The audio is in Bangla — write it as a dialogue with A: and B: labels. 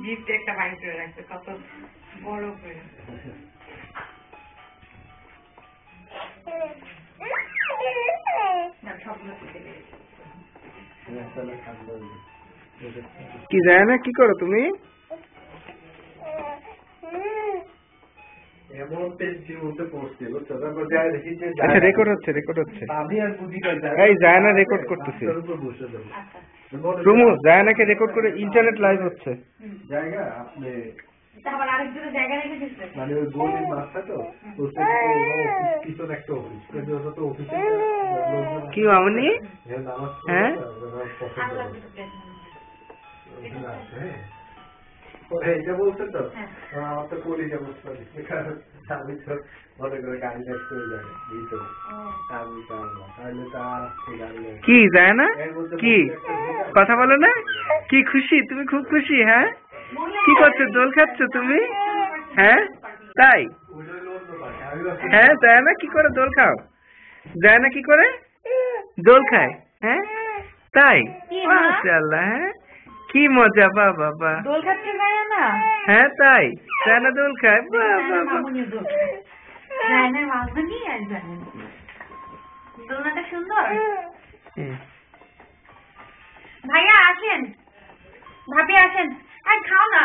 A: জিপটা একটা বাইর করে রাখছে কত বড় করে।
B: কি যায় না, কি করো তুমি? রেকর্ড হচ্ছে, রেকর্ড হচ্ছে। এই জায়না রেকর্ড করতেছি। প্রমোদ জায়নাকে রেকর্ড করে ইন্টারনেট লাইভ হচ্ছে।
C: জায়গা আপনি
A: তারপর আরেকজনের জায়গা রেখে দিচ্ছে।
C: মানে ওই গলির মাথা তো পিছনে একটা অফিস, কিন্তু ওটা তো অফিসে
B: কি মামনি? হ্যাঁ
C: এটা বলছেন তো আমার তো কলিজা বুঝতে আমি তো মনে করে গাড়ি দেখতে যাই ভিতরে আমি তাহলে
B: কি যায় না, কি কথা বলো না? কি খুশি তুমি, খুব খুশি? হ্যাঁ কি করছো, দোল খাচ্ছ তুমি? হ্যাঁ তাই? হ্যাঁ যায় না, কি করে দোল খাও? যায় না কি করে দোল খায়? হ্যাঁ তাই? মাশাআল্লাহ। হ্যাঁ কি মজা, বা বাবা
A: দোল খাচ্ছে যায় না?
B: হ্যাঁ তাই, যায় না দোল খায়?
A: দোলনাটা সুন্দর। ভাইয়া আসেন, ভাবি আসেন, আর খাও না।